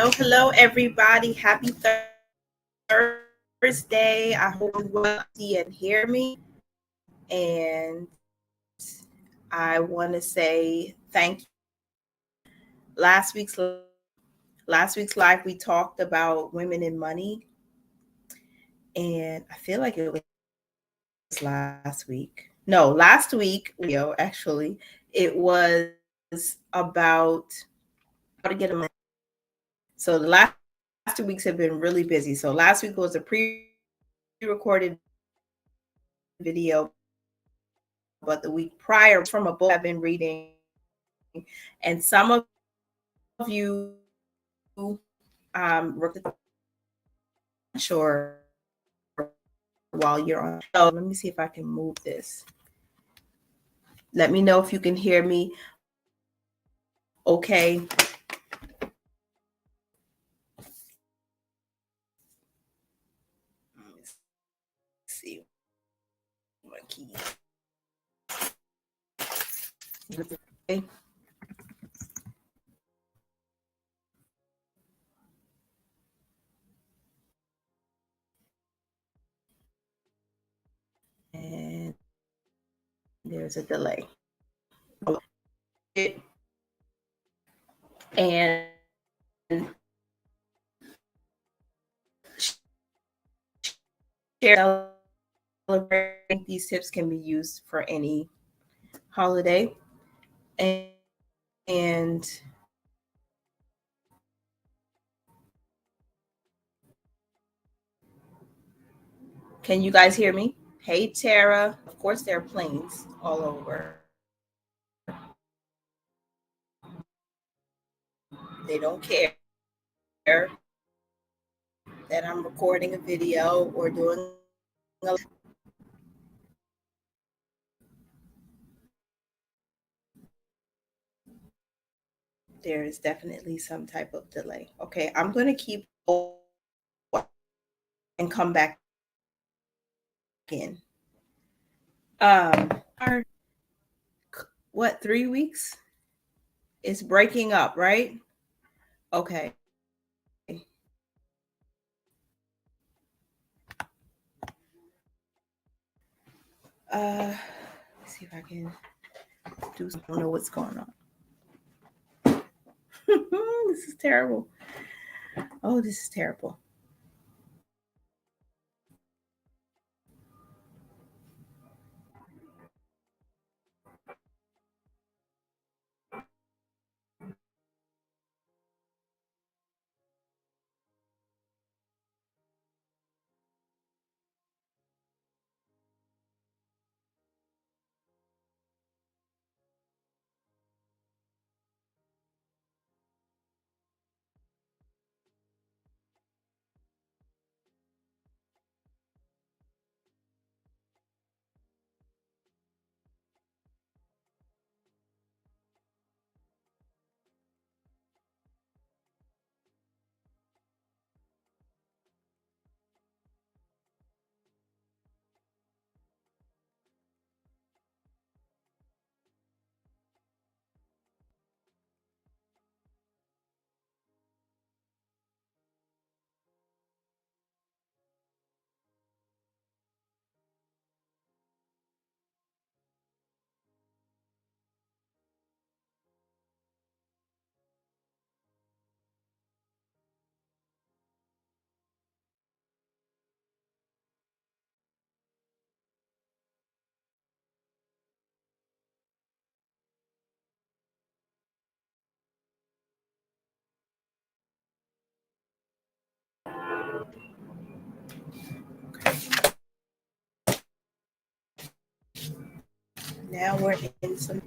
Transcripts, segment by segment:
Hello, everybody. Happy Thursday. I hope you will see and hear me. And I want to say thank you. Last week's live, we talked about women in money, and I feel like it was last week. No, last week, actually, it was about how to get a money. So the last 2 weeks have been really busy. So last week was a pre-recorded video, but the week prior from a book I've been reading, and some of you sure while you're on. So let me see if I can move this. Let me know if you can hear me. Okay. Let's see my keys. Okay. And there's a delay. And celebrating these tips can be used for any holiday. And can you guys hear me? Hey, Tara. Of course, there are planes all over. They don't care that I'm recording a video or doing a there is definitely some type of delay. Okay, I'm going to keep and come back in. Our, what, 3 weeks? It's breaking up, right? Okay. Let's see if I can do something. I don't know what's going on. This is terrible. Oh, this is terrible. Now we're in some.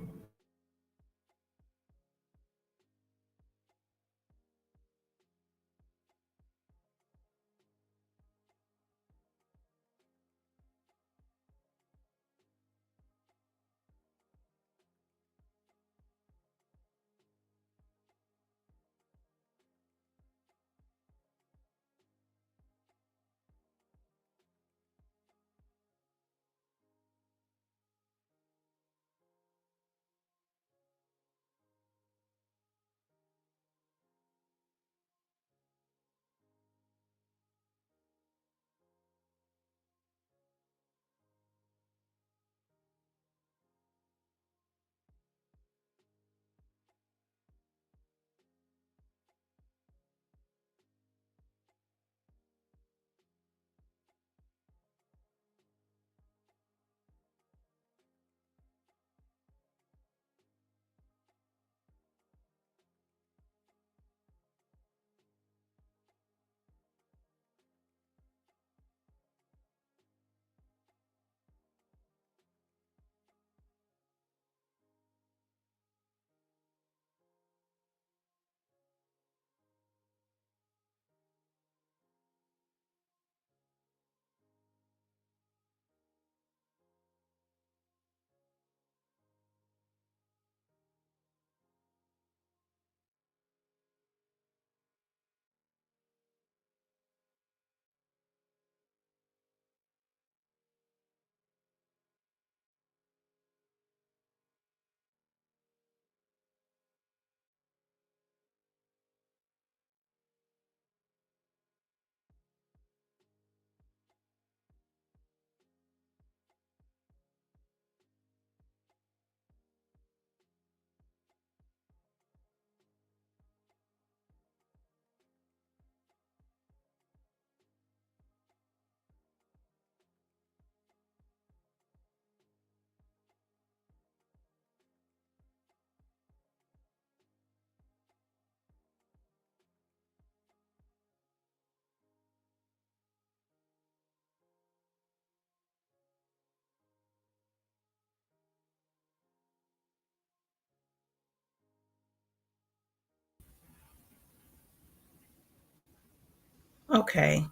Okay.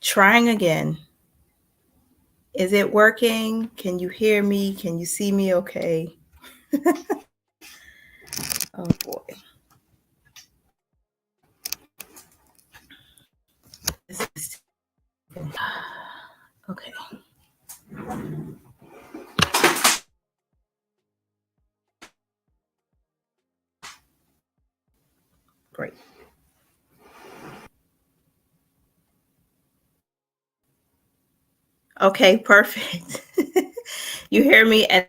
Trying again. Is it working? Can you hear me? Can you see me okay? Oh boy. This is okay. Great. Okay, perfect. You hear me and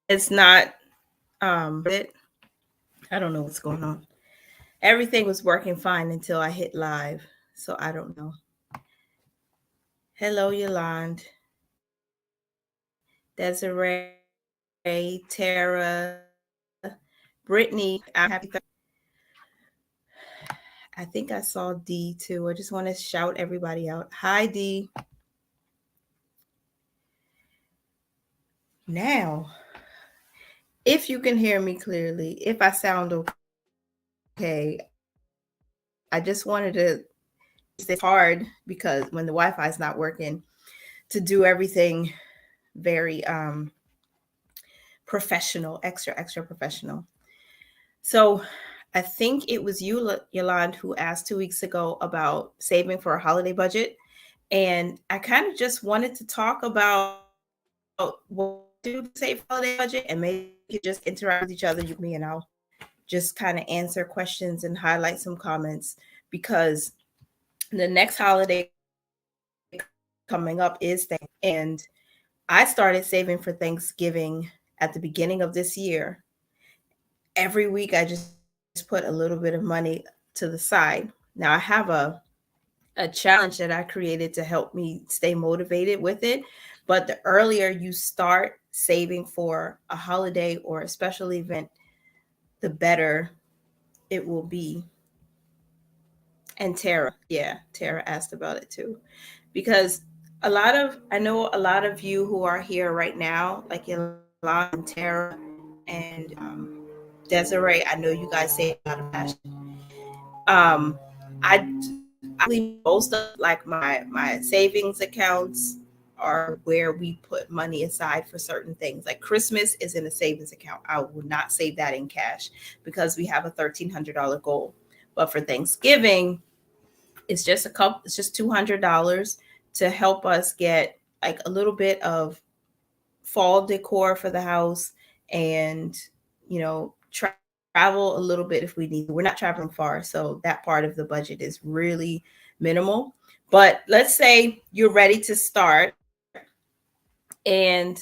it's not it. I don't know what's going on. Everything was working fine until I hit live. So I don't know. Hello, Yolande, Desiree, Tara, Brittany. I'm happy. I think I saw D too. I just want to shout everybody out. Hi, D. Now, if you can hear me clearly, if I sound okay, I just wanted to. It's hard because when the Wi-Fi is not working, to do everything very professional, extra professional. So I think it was you, Yolande, who asked 2 weeks ago about saving for a holiday budget. And I kind of just wanted to talk about what to do to save holiday budget, and maybe you could just interact with each other, you me, and I'll just kind of answer questions and highlight some comments, because the next holiday coming up is Thanksgiving. And I started saving for Thanksgiving at the beginning of this year. Every week I just put a little bit of money to the side. Now I have a challenge that I created to help me stay motivated with it. But the earlier you start saving for a holiday or a special event, the better it will be. And Tara, yeah, Tara asked about it too. Because I know a lot of you who are here right now, like Yolanda and Tara and Desiree, I know you guys save a lot of passion. Um, I believe most of like my savings accounts are where we put money aside for certain things. Like Christmas is in a savings account. I will not save that in cash because we have a $1,300 goal. But for Thanksgiving, it's just $200 to help us get like a little bit of fall decor for the house, and you know travel a little bit if we need. We're not traveling far, so that part of the budget is really minimal. But let's say you're ready to start and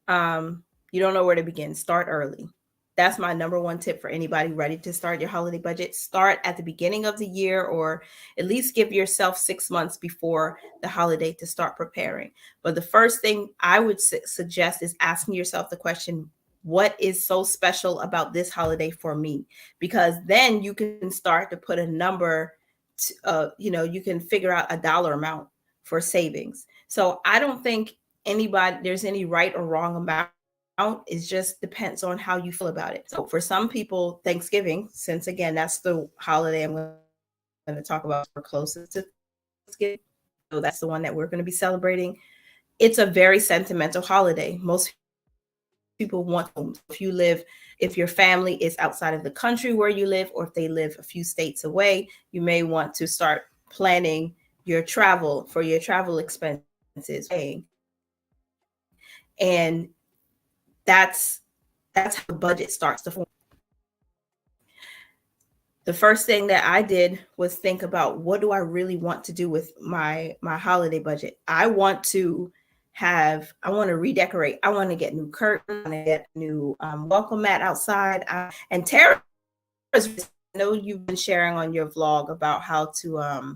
you don't know where to begin. Start early. That's my number one tip for anybody ready to start your holiday budget. Start at the beginning of the year, or at least give yourself 6 months before the holiday to start preparing. But the first thing I would suggest is asking yourself the question, what is so special about this holiday for me? Because then you can start to put a number, you can figure out a dollar amount for savings. So I don't think there's any right or wrong amount. It just depends on how you feel about it. So for some people, Thanksgiving, since again that's the holiday I'm going to talk about, we're closest to Thanksgiving, so that's the one that we're going to be celebrating. It's a very sentimental holiday. Most people want homes. If your family is outside of the country where you live, or if they live a few states away, you may want to start planning your travel expenses, and that's how the budget starts to form. The first thing that I did was think about, what do I really want to do with my holiday budget? I want to redecorate. I want to get new curtains. I want to get new welcome mat outside. And Tara, I know you've been sharing on your vlog about how to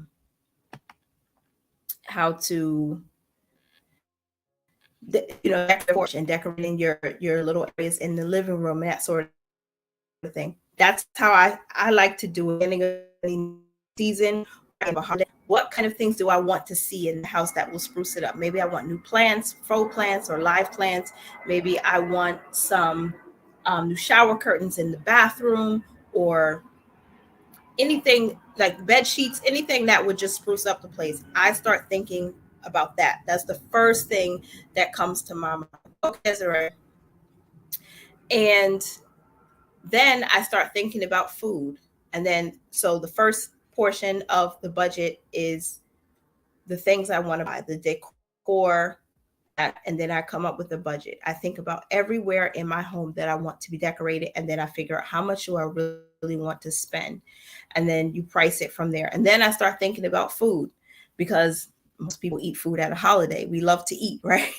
decorate the porch and decorating your little areas in the living room and that sort of thing. That's how I like to do it. In any season, what kind of things do I want to see in the house that will spruce it up? Maybe I want new plants, faux plants or live plants. Maybe I want some new shower curtains in the bathroom, or anything like bed sheets, anything that would just spruce up the place. I start thinking about that. That's the first thing that comes to my mind. Okay, Desiree. And then I start thinking about food. And then, so the first portion of the budget is the things I want to buy, the decor, and then I come up with a budget. I think about everywhere in my home that I want to be decorated, and then I figure out how much do I really want to spend, and then you price it from there. And then I start thinking about food, because most people eat food at a holiday. We love to eat, right?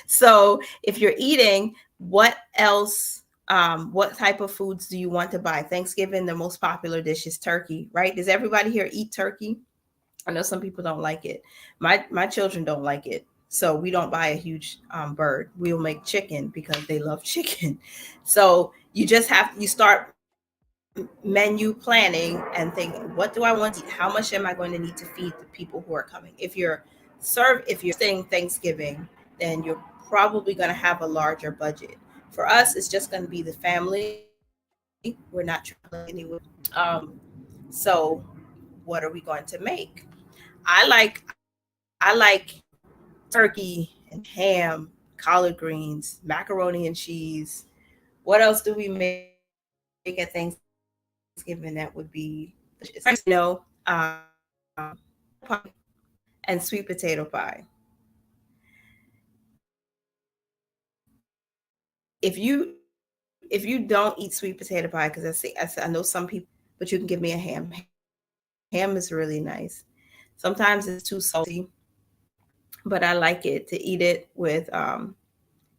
So if you're eating, what else? What type of foods do you want to buy? Thanksgiving, the most popular dish is turkey, right? Does everybody here eat turkey? I know some people don't like it. My children don't like it, so we don't buy a huge bird. We'll make chicken because they love chicken. So you start menu planning and think, what do I want to eat? How much am I going to need to feed the people who are coming? If you're hosting Thanksgiving, then you're probably going to have a larger budget. For us, it's just going to be the family. We're not traveling anywhere. Um, so what are we going to make? I like turkey and ham, collard greens, macaroni and cheese. What else do we make at Thanksgiving that would be delicious? Pie and sweet potato pie. If you don't eat sweet potato pie, because I know some people, but you can give me a ham. Ham is really nice. Sometimes it's too salty, but I like it to eat it with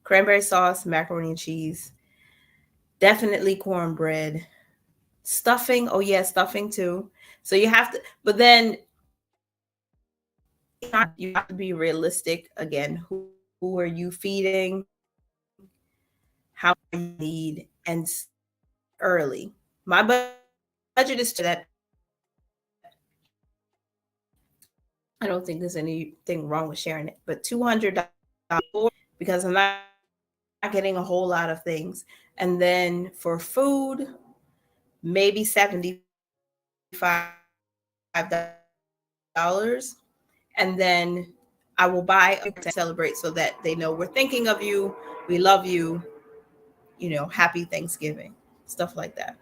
cranberry sauce, macaroni and cheese, definitely cornbread, stuffing. Oh yeah, stuffing too. So you have to, but then you have to be realistic. Again, who are you feeding? How much you need, and start early. My budget is that I don't think there's anything wrong with sharing it, but $200 because I'm not getting a whole lot of things. And then for food, maybe $75, and then I will buy a celebrate so that they know we're thinking of you, we love you, happy Thanksgiving, stuff like that.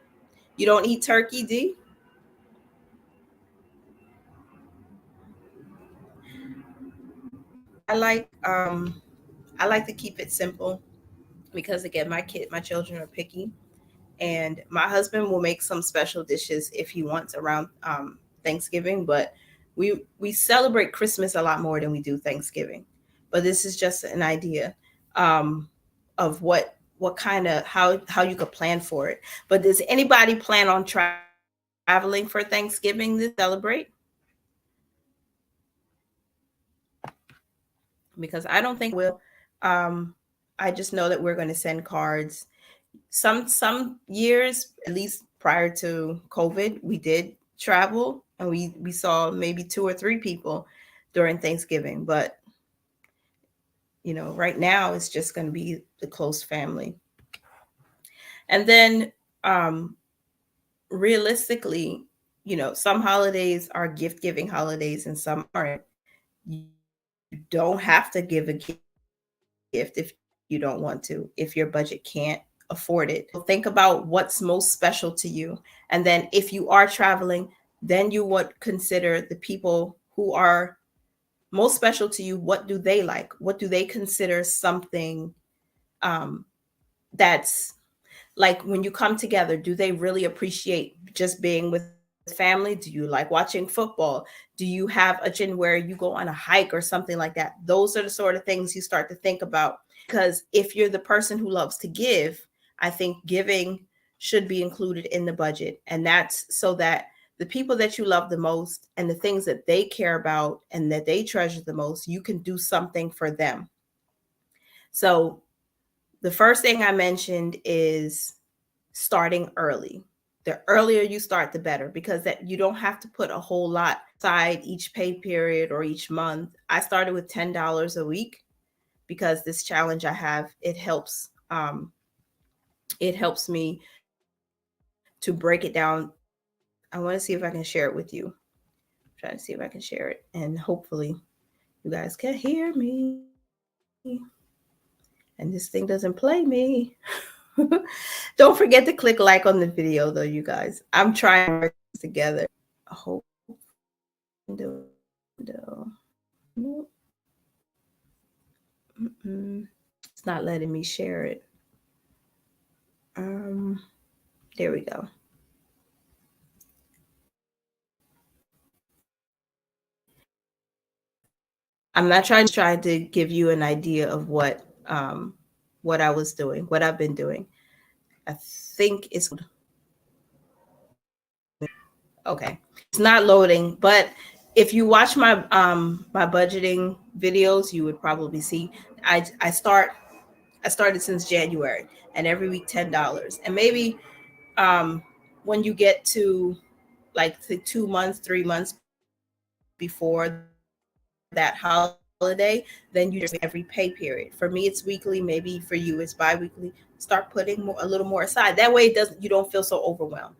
You don't eat turkey, D? I like to keep it simple because again, my children are picky, and my husband will make some special dishes if he wants around Thanksgiving. But we celebrate Christmas a lot more than we do Thanksgiving. But this is just an idea um, of what kind of how you could plan for it. But does anybody plan on traveling for Thanksgiving this celebrate? Because I don't think we will. Um, I just know that we're going to send cards. Some years, at least prior to COVID, we did travel, and we saw maybe two or three people during Thanksgiving. But right now it's just going to be the close family. And then realistically, some holidays are gift giving holidays and some aren't. You don't have to give a gift if you don't want to, if your budget can't afford it. So think about what's most special to you. And then if you are traveling, then you would consider the people who are most special to you. What do they like? What do they consider something um, that's like when you come together? Do they really appreciate just being with family? Do you like watching football? Do you have a tradition where you go on a hike or something like that? Those are the sort of things you start to think about, because if you're the person who loves to give, I think giving should be included in the budget. And that's so that the people that you love the most and the things that they care about and that they treasure the most, you can do something for them. So the first thing I mentioned is starting early. The earlier you start, the better, because that you don't have to put a whole lot aside each pay period or each month. I started with $10 a week because this challenge I have, it helps me to break it down I want to see if I can share it with you. I'm trying to see if I can share it, and hopefully you guys can hear me. And this thing doesn't play me. Don't forget to click like on the video, though, you guys. I'm trying to merge things together. Hopefully, window. Nope. It's not letting me share it. Um, there we go. I'm not trying to give you an idea of what I was doing, what I've been doing. I think it's okay. It's not loading, but if you watch my budgeting videos, you would probably see I started since January, and every week $10. And maybe um when you get to like the 2 months, 3 months before that holiday, then you just every pay period. For me, it's weekly. Maybe for you, it's biweekly. Start putting a little more aside. That way, you don't feel so overwhelmed.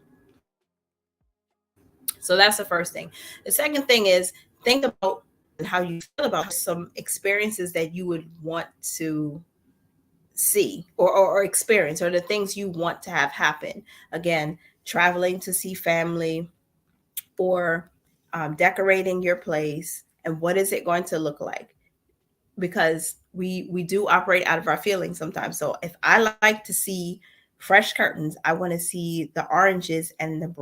So that's the first thing. The second thing is think about and how you feel about some experiences that you would want to see or experience, or the things you want to have happen. Again, traveling to see family, or decorating your place, and what is it going to look like? Because we do operate out of our feelings sometimes. So if I like to see fresh curtains, I want to see the oranges and the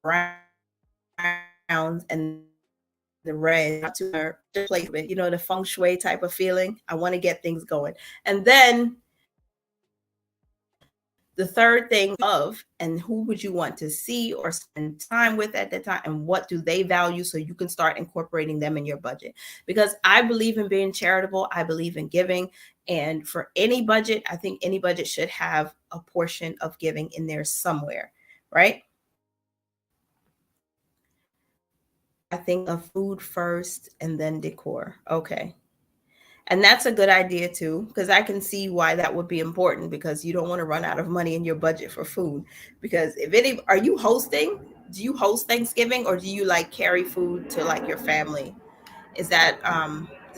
browns and the reds to to place, the feng shui type of feeling. I want to get things going. And then the third thing is of and who would you want to see or spend time with at the time, and what do they value, so you can start incorporating them in your budget. Because I believe in being charitable, I believe in giving, and for any budget, I think any budget should have a portion of giving in there somewhere, right? I think of food first and then decor. Okay. And that's a good idea too, because I can see why that would be important, because you don't want to run out of money in your budget for food. Because if any, are you hosting? Do you host Thanksgiving, or do you like carry food to like your family? Is that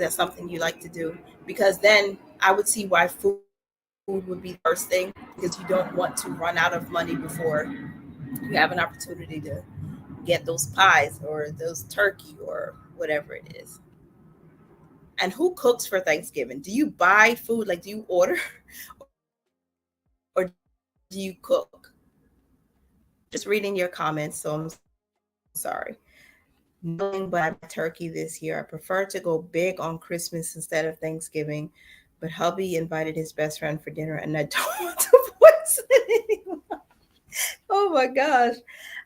something you like to do? Because then I would see why food would be the first thing, because you don't want to run out of money before you have an opportunity to get those pies or those turkey or whatever it is. And who cooks for Thanksgiving? Do you buy food? Like, do you order or do you cook? Just reading your comments, so I'm sorry. Nothing, but I buy turkey this year. I prefer to go big on Christmas instead of Thanksgiving, but hubby invited his best friend for dinner, and I don't want to poison anyone. Oh my gosh.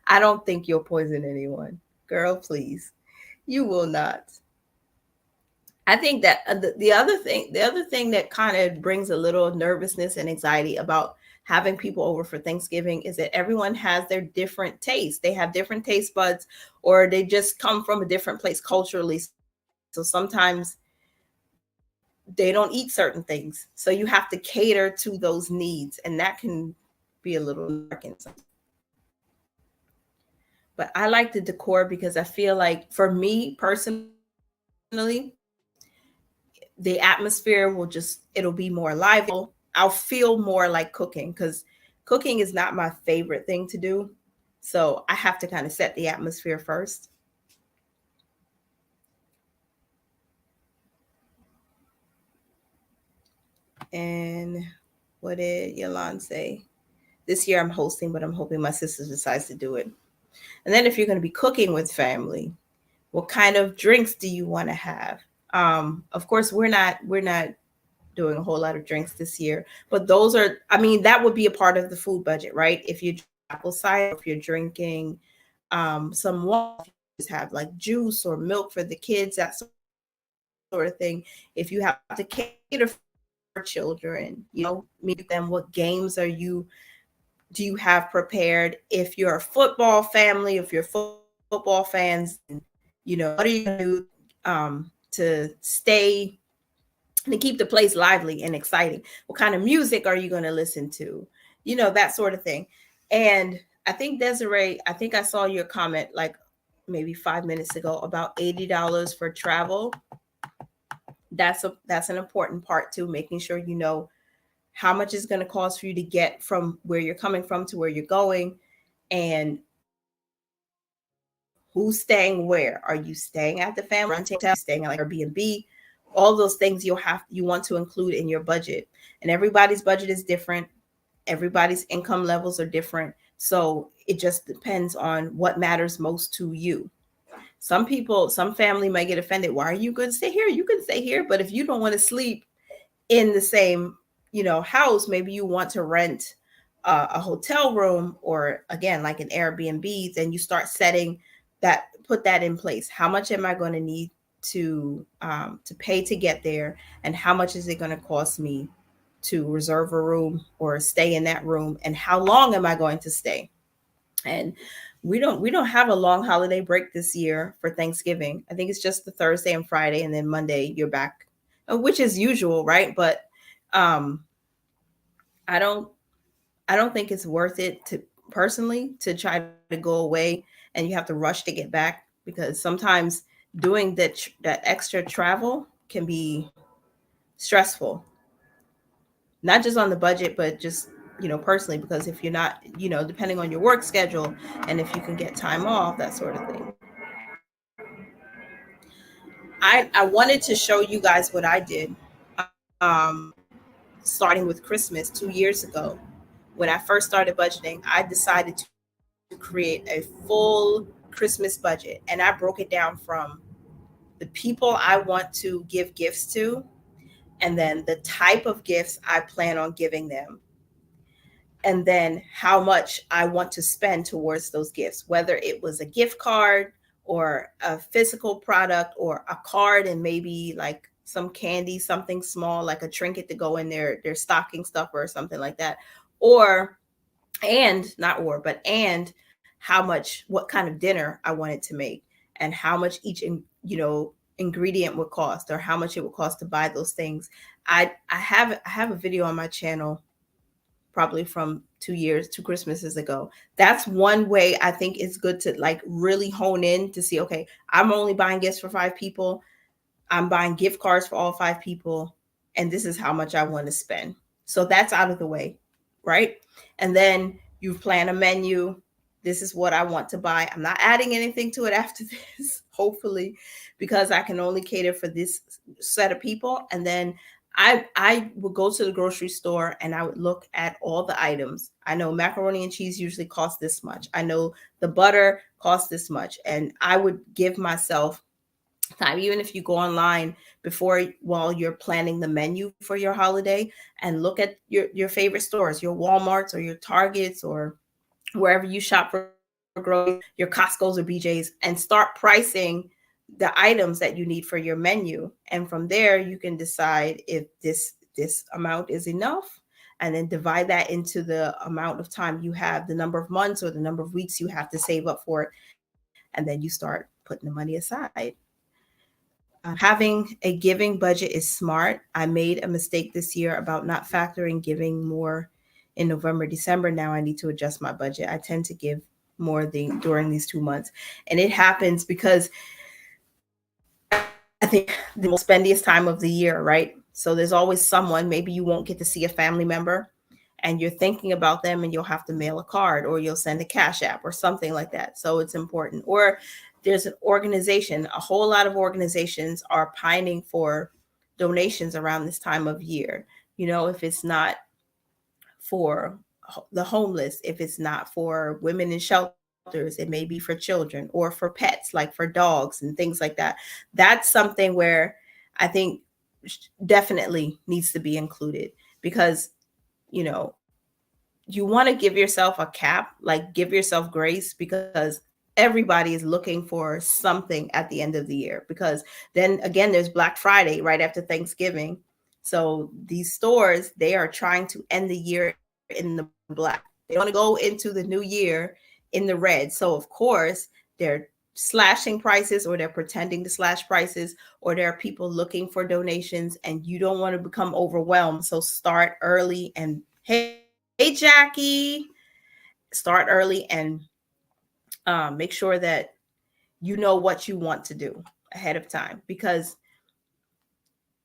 I don't think you'll poison anyone. Girl, please. You will not. I think that the other thing that kind of brings a little nervousness and anxiety about having people over for Thanksgiving is that everyone has their different tastes. They have different taste buds, or they just come from a different place culturally. So sometimes they don't eat certain things. So you have to cater to those needs, and that can be a little nerve-wracking sometimes. But I like the decor because I feel like, for me personally, the atmosphere will just, it'll be more lively. I'll feel more like cooking, because cooking is not my favorite thing to do. So I have to kind of set the atmosphere first. And what did Yolande say? This year I'm hosting, but I'm hoping my sister decides to do it. And then if you're going to be cooking with family, what kind of drinks do you want to have? Of course, we're not doing a whole lot of drinks this year, but those are, I mean, that would be a part of the food budget, right? If you're drinking apple cider, if you're drinking some water, if you just have like juice or milk for the kids, that sort of thing. If you have to cater for children, meet them, what games do you have prepared? If you're a football family, if you're football fans, what are you going to do to stay and keep the place lively and exciting? What kind of music are you going to listen to? That sort of thing. And I think Desiree, I think I saw your comment like maybe 5 minutes ago about $80 for travel. That's an important part too, making sure you know how much it's going to cost for you to get from where you're coming from to where you're going, and who's staying where. Are you staying at the family renting hotel, staying at like Airbnb? All those things you want to include in your budget. And everybody's budget is different. Everybody's income levels are different. So it just depends on what matters most to you. Some family might get offended. Why are you going to stay here? You can stay here. But if you don't want to sleep in the same, house, maybe you want to rent a hotel room, or again, like an Airbnb, then you start put that in place. How much am I going to need to pay to get there? And how much is it going to cost me to reserve a room or stay in that room? And how long am I going to stay? And we don't have a long holiday break this year for Thanksgiving. I think it's just the Thursday and Friday, and then Monday you're back, which is usual, right? But um, I don't think it's worth it to personally to try to go away and you have to rush to get back, because sometimes doing that extra travel can be stressful, not just on the budget, but just personally, because if you're not, depending on your work schedule and if you can get time off, that sort of thing. I wanted to show you guys what I did, um, starting with Christmas 2 years ago. When I first started budgeting, I decided to create a full Christmas budget, and I broke it down from the people I want to give gifts to, and then the type of gifts I plan on giving them, and then how much I want to spend towards those gifts, whether it was a gift card or a physical product, or a card and maybe like some candy, something small like a trinket to go in their stocking stuffer or something like that. Or and not or but and how much, what kind of dinner I wanted to make, and how much each ingredient would cost, or how much it would cost to buy those things. I have a video on my channel, probably from 2 Christmases ago. That's one way I think it's good to like really hone in to see, okay, I'm only buying gifts for 5 people. I'm buying gift cards for all 5 people, and this is how much I want to spend. So that's out of the way, right? And then you plan a menu. This is what I want to buy. I'm not adding anything to it after this, hopefully, because I can only cater for this set of people. And then I would go to the grocery store and I would look at all the items. I know macaroni and cheese usually costs this much. I know the butter costs this much. And I would give myself time, even if you go online while you're planning the menu for your holiday, and look at your favorite stores, your Walmarts or your Targets, or wherever you shop for groceries, your Costco's or BJ's, and start pricing the items that you need for your menu. And from there you can decide if this amount is enough, and then divide that into the amount of time you have, the number of months or the number of weeks you have to save up for it, and then you start putting the money aside. Having a giving budget is smart. I made a mistake this year about not factoring giving more in November, December. Now I need to adjust my budget. I tend to give more during these 2 months. And it happens because I think the most spendiest time of the year, right? So there's always someone, maybe you won't get to see a family member, and you're thinking about them, and you'll have to mail a card, or you'll send a cash app or something like that. So it's important. Or there's an organization, a whole lot of organizations are pining for donations around this time of year. If it's not for the homeless, if it's not for women in shelters, it may be for children or for pets, like for dogs and things like that. That's something where I think definitely needs to be included, because you know you want to give yourself a cap, like give yourself grace, because everybody is looking for something at the end of the year. Because then again, there's Black Friday right after Thanksgiving. So these stores, they are trying to end the year in the black. They want to go into the new year in the red. So of course, they're slashing prices, or they're pretending to slash prices, or there are people looking for donations, and you don't want to become overwhelmed. So start early. And hey, Jackie, start early and make sure that you know what you want to do ahead of time, because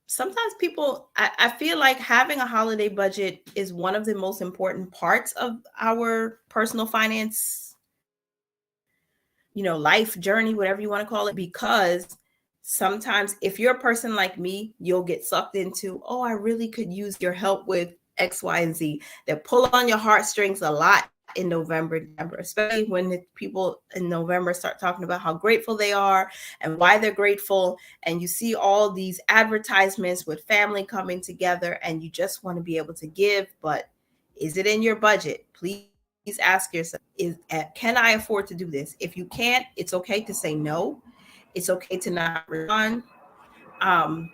sometimes people, I feel like having a holiday budget is one of the most important parts of our personal finance, life journey, whatever you want to call it, because sometimes if you're a person like me, you'll get sucked into, oh, I really could use your help with X, Y, and Z. They pull on your heartstrings a lot in November, December, especially when the people in November start talking about how grateful they are and why they're grateful. And you see all these advertisements with family coming together, and you just want to be able to give, but is it in your budget? Please ask yourself, can I afford to do this? If you can't, it's okay to say no. It's okay to not respond. Um,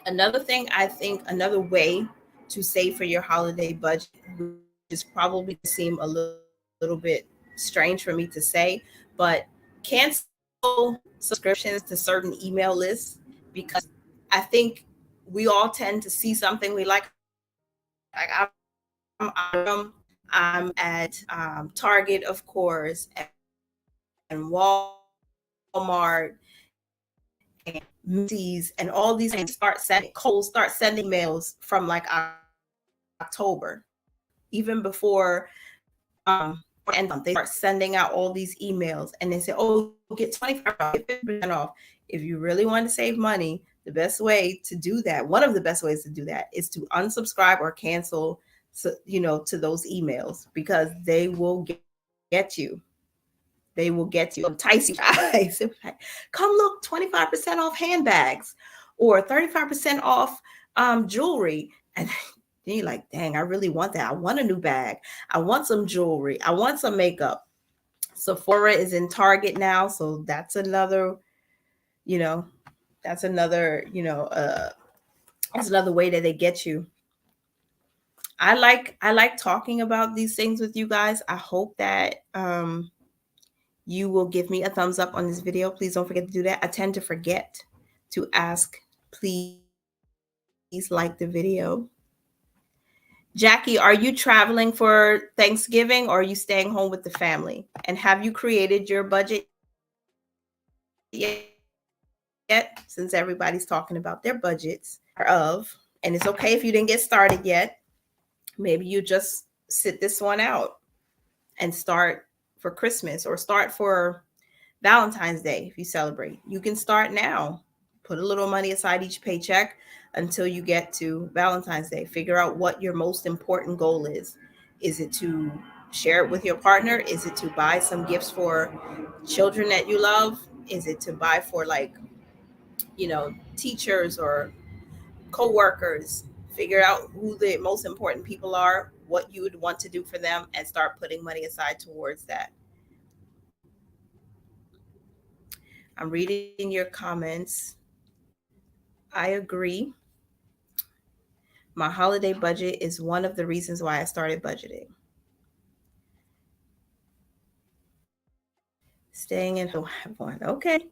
Another thing, I think another way to save for your holiday budget, which is probably seem a little bit strange for me to say, but cancel subscriptions to certain email lists, because I think we all tend to see something we like. I'm at Target, of course, and Walmart and Macy's and all these things Kohl's start sending mails from like October, even before end month. They start sending out all these emails and they say, oh, get 25%, 50% off. If you really want to save money, the best way to do that, one of the best ways to do that, is to unsubscribe or cancel, to those emails, because they will get you. They will get you, entice you guys. Come look, 25% off handbags or 35% off jewelry. And then you're like, dang, I really want that. I want a new bag. I want some jewelry. I want some makeup. Sephora is in Target now. So that's another, that's another, that's another way that they get you. I like talking about these things with you guys. I hope that you will give me a thumbs up on this video. Please don't forget to do that. I tend to forget to ask, please like the video. Jackie, are you traveling for Thanksgiving or are you staying home with the family? And have you created your budget yet? Since everybody's talking about their budgets and it's okay if you didn't get started yet. Maybe you just sit this one out and start for Christmas or start for Valentine's Day. If you celebrate, you can start now. Put a little money aside each paycheck until you get to Valentine's Day. Figure out what your most important goal is. Is it to share it with your partner? Is it to buy some gifts for children that you love? Is it to buy for teachers or co-workers? Figure out who the most important people are, what you would want to do for them, and start putting money aside towards that. I'm reading your comments. I agree. My holiday budget is one of the reasons why I started budgeting. Staying in one. Okay.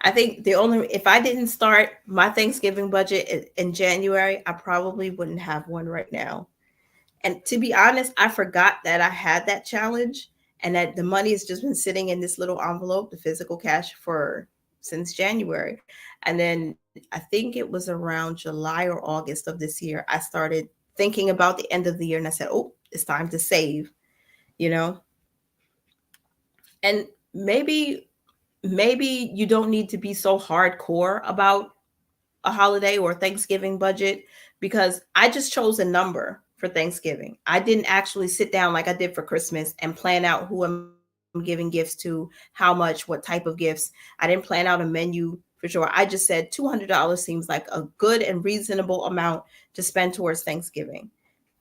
I think if I didn't start my Thanksgiving budget in January, I probably wouldn't have one right now. And to be honest, I forgot that I had that challenge and that the money has just been sitting in this little envelope, the physical cash, since January. And then I think it was around July or August of this year, I started thinking about the end of the year and I said, oh, it's time to save, And maybe you don't need to be so hardcore about a holiday or Thanksgiving budget, because I just chose a number for Thanksgiving. I didn't actually sit down like I did for Christmas and plan out who I'm giving gifts to, how much, what type of gifts. I didn't plan out a menu for sure. I just said $200 seems like a good and reasonable amount to spend towards Thanksgiving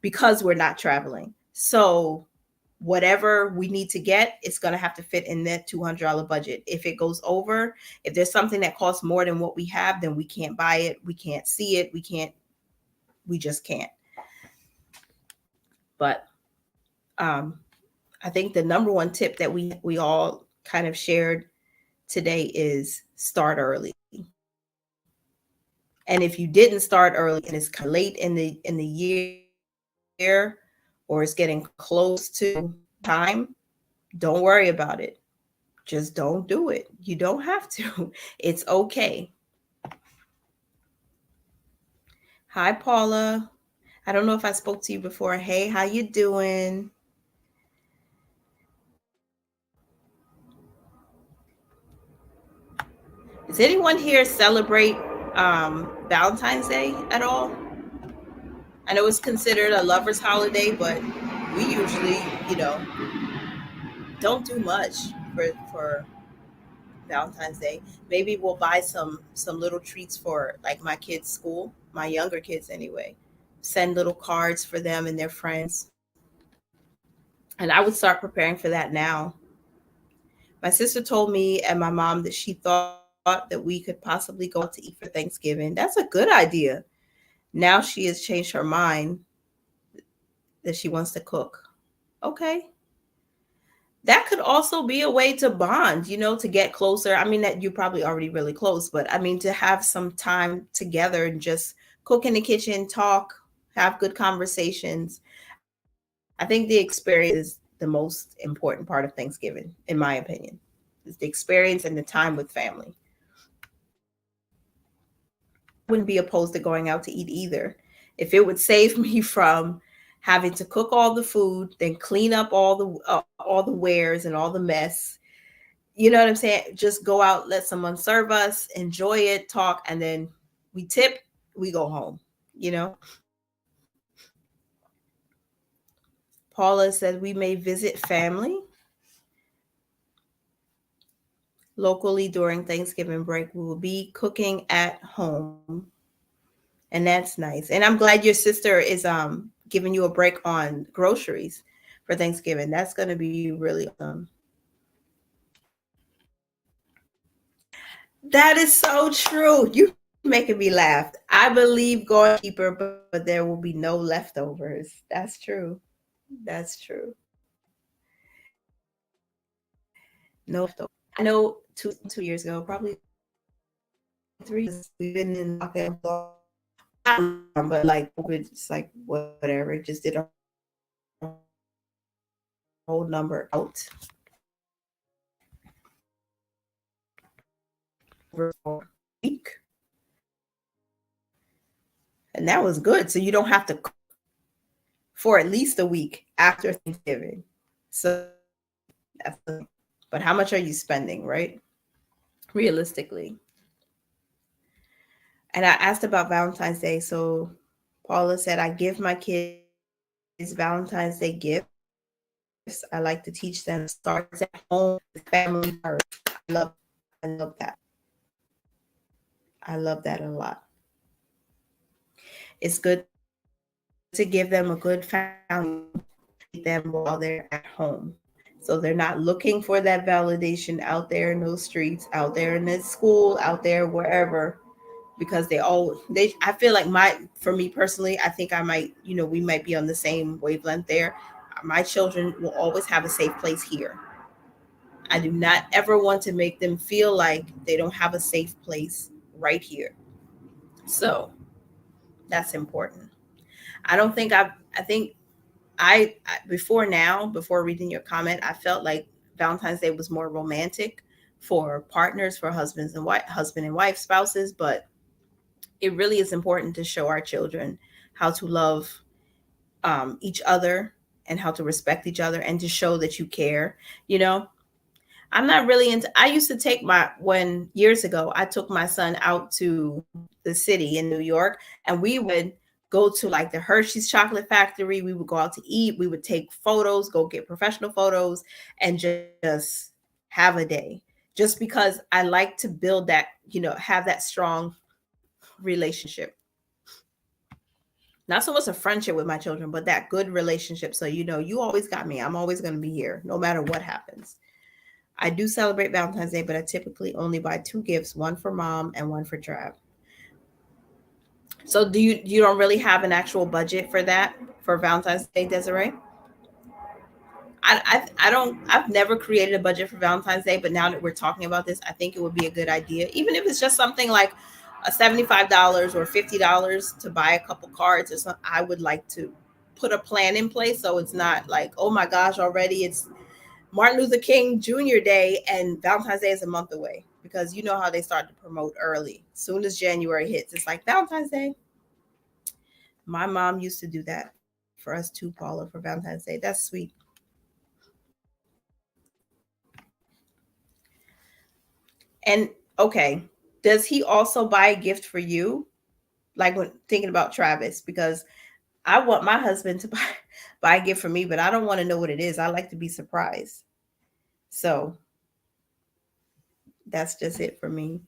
because we're not traveling. So whatever we need to get, it's going to have to fit in that $200 budget. If it goes over, if there's something that costs more than what we have, then we can't buy it. We can't see it. We just can't. But I think the number one tip that we all kind of shared today is start early. And if you didn't start early and it's late in the year, or it's getting close to time, don't worry about it. Just don't do it. You don't have to. It's okay. Hi, Paula. I don't know if I spoke to you before. Hey, how you doing? Does anyone here celebrate Valentine's Day at all? I know it's considered a lover's holiday, but we usually, you know, don't do much for Valentine's Day. Maybe we'll buy some little treats for like my kids' school, my younger kids anyway. Send little cards for them and their friends. And I would start preparing for that now. My sister told me and my mom that she thought that we could possibly go out to eat for Thanksgiving. That's a good idea. Now she has changed her mind that she wants to cook. Okay. That could also be a way to bond, to get closer. I mean, that you're probably already really close, but I mean, to have some time together and just cook in the kitchen, talk, have good conversations. I think the experience is the most important part of Thanksgiving, in my opinion. It's the experience and the time with family. I wouldn't be opposed to going out to eat either. If it would save me from having to cook all the food, then clean up all the wares and all the mess. You know what I'm saying? Just go out, let someone serve us, enjoy it, talk, and then we tip, we go home. You know. Paula says we may visit family locally during Thanksgiving break. We will be cooking at home. And that's nice. And I'm glad your sister is giving you a break on groceries for Thanksgiving. That's going to be really awesome. That is so true. You making me laugh. I believe going cheaper, but there will be no leftovers. That's true. That's true. No leftovers. I know 2 years ago, probably 3 years ago, we've been in lockdown for not long, but like COVID, it's like whatever. It just did a whole number out over a week, and that was good. So you don't have to cook for at least a week after Thanksgiving. So that's but how much are you spending, right? Realistically. And I asked about Valentine's Day. So Paula said, I give my kids Valentine's Day gifts. I like to teach them starts at home, family first. I love that. I love that a lot. It's good to give them a good foundation them while they're at home. So they're not looking for that validation out there in those streets, out there in the school, out there wherever, because they I feel like for me personally, I think I might, we might be on the same wavelength there. My children will always have a safe place here. I do not ever want to make them feel like they don't have a safe place right here. So that's important. I don't think I think before now, before reading your comment, I felt like Valentine's Day was more romantic for partners, for husband and wife, spouses, but it really is important to show our children how to love each other and how to respect each other and to show that you care. You know, I'm not really into. I used to take when years ago I took my son out to the city in New York, and we would go to like the Hershey's chocolate factory. We would go out to eat. We would take photos, go get professional photos, and just have a day. Just because I like to build that, have that strong relationship. Not so much a friendship with my children, but that good relationship. So, you always got me. I'm always going to be here no matter what happens. I do celebrate Valentine's Day, but I typically only buy 2 gifts, one for mom and one for Trav. So you don't really have an actual budget for that for Valentine's Day, Desiree? I don't I've never created a budget for Valentine's Day, but now that we're talking about this, I think it would be a good idea, even if it's just something like a $75 or $50 to buy a couple cards or something. I would like to put a plan in place so it's not like, oh my gosh, already it's Martin Luther King Jr. Day and Valentine's Day is a month away, because you know how they start to promote early. As soon as January hits, it's like Valentine's Day. My mom used to do that for us too, Paula, for Valentine's Day. That's sweet. And okay, does he also buy a gift for you? Like when thinking about Travis, because I want my husband to buy a gift for me, but I don't want to know what it is. I like to be surprised. So that's just it for me.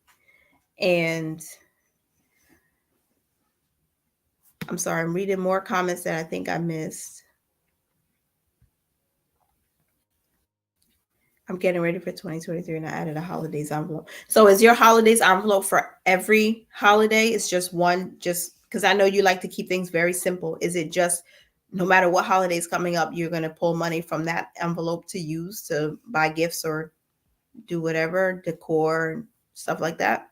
And I'm sorry, I'm reading more comments that I think I missed. I'm getting ready for 2023 and I added a holidays envelope. So is your holidays envelope for every holiday? It's just one, just because I know you like to keep things very simple. Is it just no matter what holiday is coming up, you're going to pull money from that envelope to use to buy gifts or do whatever, decor and stuff like that?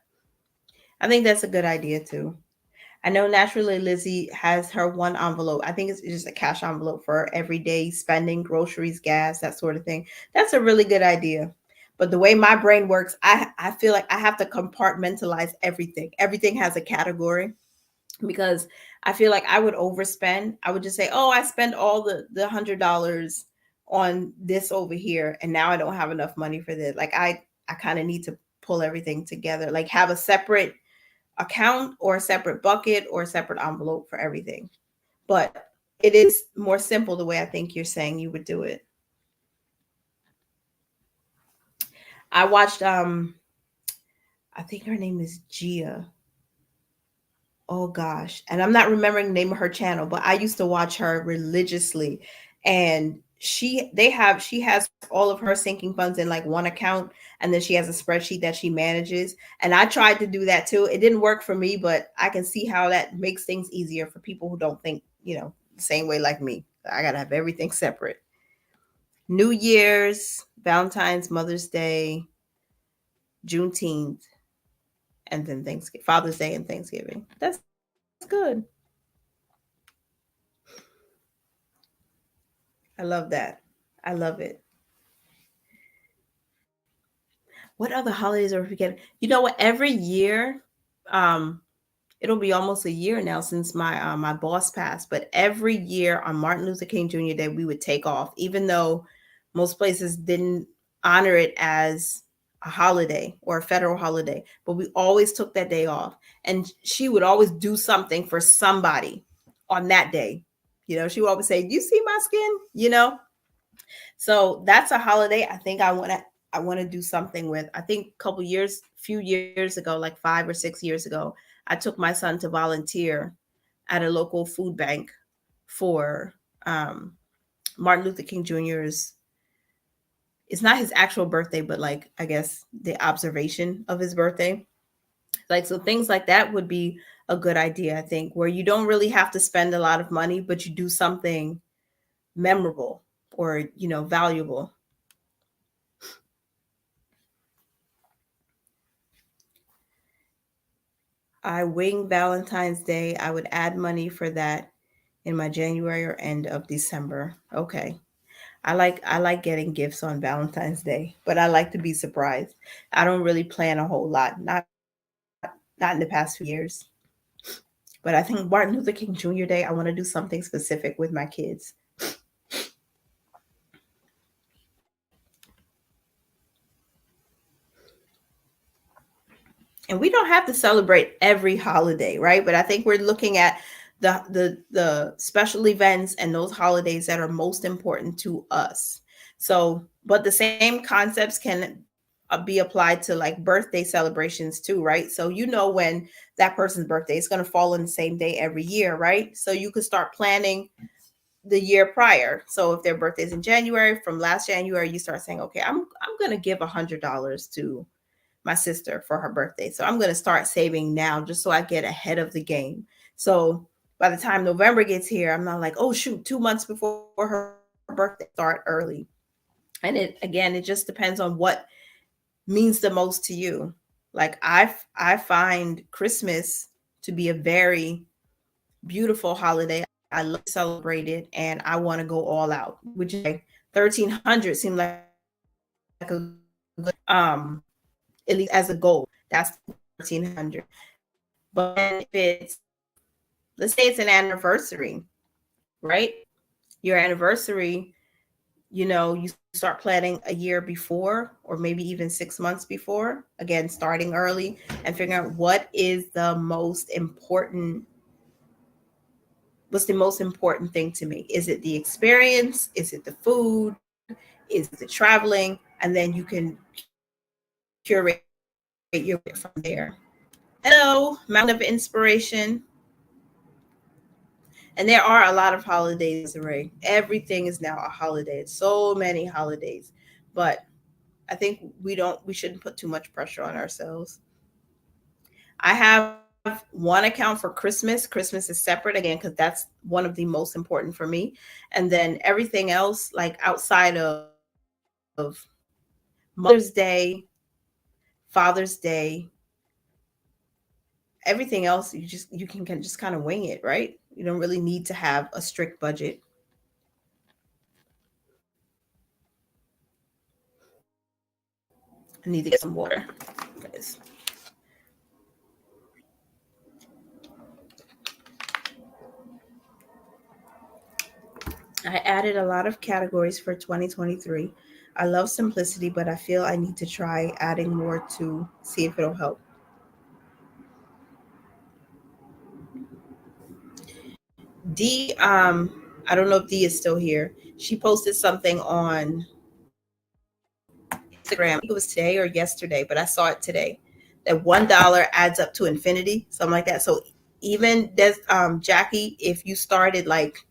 I think that's a good idea too. I know naturally Lizzie has her one envelope. I think it's just a cash envelope for everyday spending, groceries, gas, that sort of thing. That's a really good idea. But the way my brain works, I feel like I have to compartmentalize everything. Everything has a category, because I feel like I would overspend. I would just say, oh, I spent all the $100 on this over here, and now I don't have enough money for this. Like I kind of need to pull everything together, like have a separate account or a separate bucket or a separate envelope for everything. But it is more simple the way I think you're saying you would do it. I watched I think her name is Gia. Oh gosh. And I'm not remembering the name of her channel, but I used to watch her religiously. And she has all of her sinking funds in like one account, and then she has a spreadsheet that she manages. And I tried to do that too. It didn't work for me, but I can see how that makes things easier for people who don't think, the same way like me. I gotta have everything separate. New Year's, Valentine's, Mother's Day, Juneteenth, and then Thanksgiving, Father's Day and Thanksgiving. That's good. I love that. I love it. What other holidays are we forgetting? You know what? Every year, um, it'll be almost a year now since my boss passed. But every year on Martin Luther King Jr. Day, we would take off, even though most places didn't honor it as a holiday or a federal holiday. But we always took that day off, and she would always do something for somebody on that day. She would always say, "You see my skin?" So that's a holiday I think I want to do something with. I think few years ago, like 5 or 6 years ago, I took my son to volunteer at a local food bank for Martin Luther King Jr.'s. It's not his actual birthday, but like I guess the observation of his birthday. Like, so things like that would be a good idea, I think, where you don't really have to spend a lot of money, but you do something memorable or valuable. I wing Valentine's Day. I would add money for that in my January or end of December. Okay. I like getting gifts on Valentine's Day, but I like to be surprised. I don't really plan a whole lot. Not in the past few years. But I think Martin Luther King Jr. Day, I want to do something specific with my kids. And we don't have to celebrate every holiday, right? But I think we're looking at the special events and those holidays that are most important to us. So, but the same concepts can be applied to like birthday celebrations too, right? So when that person's birthday is going to fall on the same day every year, right? So you could start planning the year prior. So if their birthday is in January, from last January, you start saying, okay, I'm going to give $100 to my sister for her birthday. So I'm going to start saving now just so I get ahead of the game. So by the time November gets here, I'm not like, oh shoot, 2 months before her birthday, start early. And it just depends on what means the most to you. Like I find Christmas to be a very beautiful holiday. I love to celebrate it and I want to go all out, which is like 1,300 seemed like a at least as a goal. That's 1,300. But if it's, let's say it's an anniversary, right? Your anniversary, you start planning a year before or maybe even 6 months before. Again, starting early and figuring out what's the most important thing to me. Is it the experience? Is it the food? Is it traveling? And then you can curate your budget from there. Hello, Mountain of Inspiration. And there are a lot of holidays, Ray. Everything is now a holiday. So many holidays. But I think we shouldn't put too much pressure on ourselves. I have one account for Christmas. Christmas is separate again because that's one of the most important for me. And then everything else, like outside of Mother's Day, Father's Day, everything else, you can just kind of wing it, right? You don't really need to have a strict budget. I need to get some water, guys. I added a lot of categories for 2023. I love simplicity, but I feel I need to try adding more to see if it'll help. D, I don't know if D is still here. She posted something on Instagram. I think it was today or yesterday, but I saw it today. That $1 adds up to infinity, something like that. So even there's Jackie, if you started like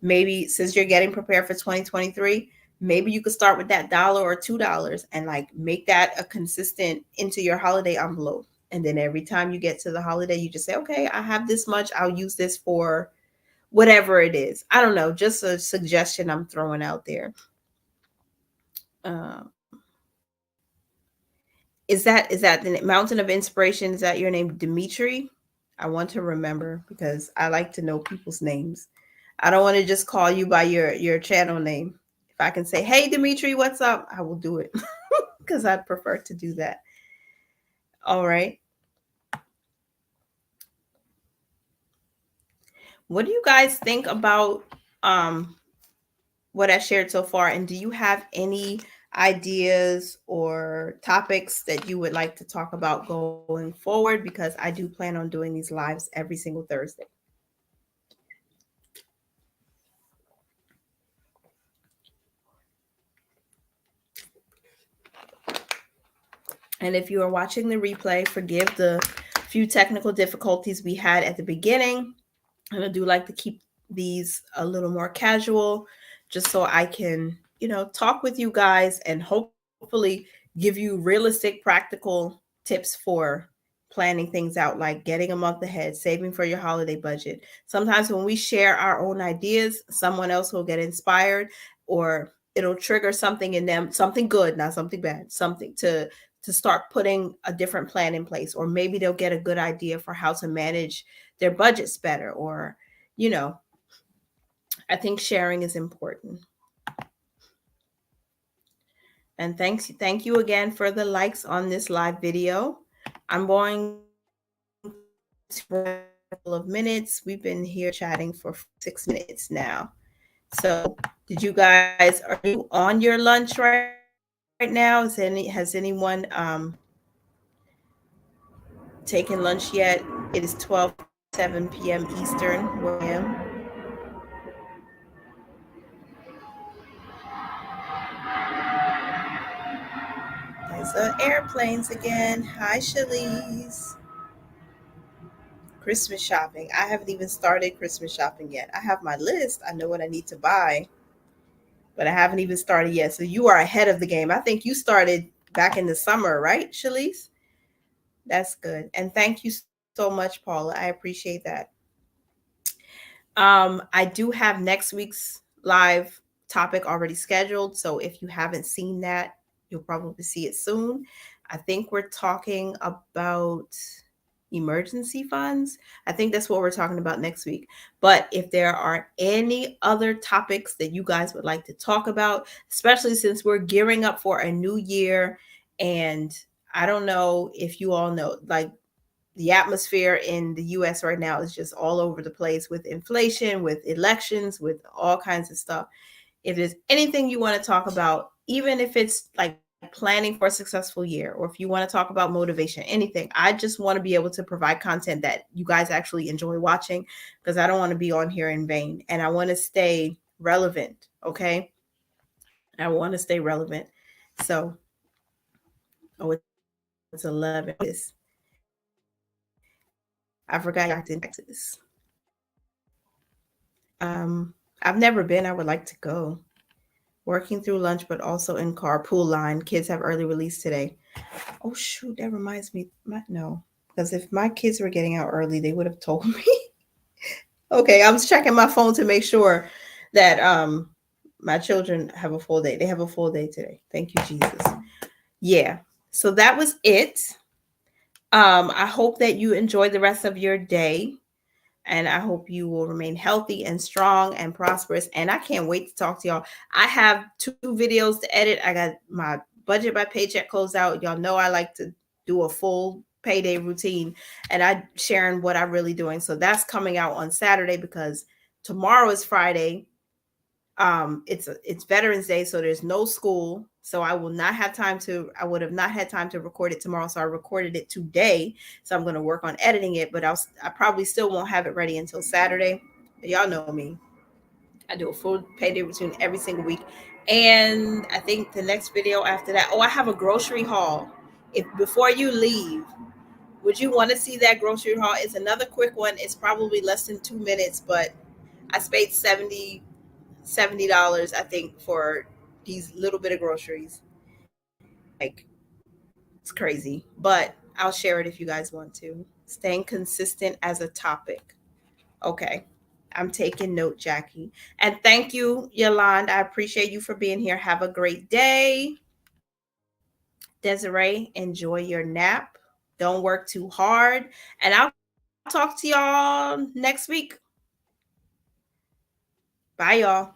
maybe since you're getting prepared for 2023, maybe you could start with that $1 or $2 and like make that a consistent into your holiday envelope. And then every time you get to the holiday, you just say, okay, I have this much. I'll use this for whatever it is. I don't know, just a suggestion I'm throwing out there. Um, is that the Mountain of Inspiration? Is that your name, Dimitri? I want to remember because I like to know people's names. I don't want to just call you by your channel name. If I can say, "Hey, Dimitri, what's up?" I will do it because I'd prefer to do that. All right. What do you guys think about um, what I shared so far? And do you have any ideas or topics that you would like to talk about going forward? Because I do plan on doing these lives every single Thursday. And if you are watching the replay, forgive the few technical difficulties we had at the beginning. And I do like to keep these a little more casual just so I can, talk with you guys and hopefully give you realistic, practical tips for planning things out, like getting a month ahead, saving for your holiday budget. Sometimes when we share our own ideas, someone else will get inspired or it'll trigger something in them, something good, not something bad, something to start putting a different plan in place, or maybe they'll get a good idea for how to manage their budgets better, or you know I think sharing is important. And thank you again for the likes on this live video. I'm going to a couple of minutes. We've been here chatting for 6 minutes now. So did you guys, are you on your lunch right now? Has anyone taken lunch yet? It is 12:07 p.m. Eastern, where I am. There's airplanes again. Hi, Shalise. Christmas shopping. I haven't even started Christmas shopping yet. I have my list. I know what I need to buy, but I haven't even started yet. So you are ahead of the game. I think you started back in the summer, right, Shalise? That's good. And thank you so much, Paula. I appreciate that. I do have next week's live topic already scheduled. So if you haven't seen that, you'll probably see it soon. I think we're talking about emergency funds. I think that's what we're talking about next week. But if there are any other topics that you guys would like to talk about, especially since we're gearing up for a new year, and I don't know if you all know, like, the atmosphere in the US right now is just all over the place with inflation, with elections, with all kinds of stuff. If there's anything you want to talk about, even if it's like planning for a successful year, or if you want to talk about motivation, anything, I just want to be able to provide content that you guys actually enjoy watching, because I don't want to be on here in vain, and I want to stay relevant. Okay. I want to stay relevant. So, oh, it's 11. I forgot y'all in Texas. I've never been. I would like to go. Working through lunch, but also in carpool line. Kids have early release today. Oh shoot, that reminds me. No, because if my kids were getting out early, they would have told me. Okay, I was checking my phone to make sure that my children have a full day. They have a full day today. Thank you, Jesus. Yeah. So that was it. I hope that you enjoy the rest of your day. And I hope you will remain healthy and strong and prosperous. And I can't wait to talk to y'all. I have 2 videos to edit. I got my budget by paycheck closed out. Y'all know I like to do a full payday routine, and I sharing what I'm really doing. So that's coming out on Saturday, because tomorrow is Friday. It's Veterans Day, so there's no school. So I will not have time to. I would have not had time to record it tomorrow, so I recorded it today. So I'm going to work on editing it, but I probably still won't have it ready until Saturday. But y'all know me. I do a full payday routine every single week, and I think the next video after that. Oh, I have a grocery haul. If before you leave, would you want to see that grocery haul? It's another quick one. It's probably less than 2 minutes, but I paid $70, I think, for these little bit of groceries. Like, it's crazy, but I'll share it if you guys want to. Staying consistent as a topic. Okay. I'm taking note, Jackie. And thank you, Yolanda. I appreciate you for being here. Have a great day. Desiree, enjoy your nap. Don't work too hard. And I'll talk to y'all next week. Bye, y'all.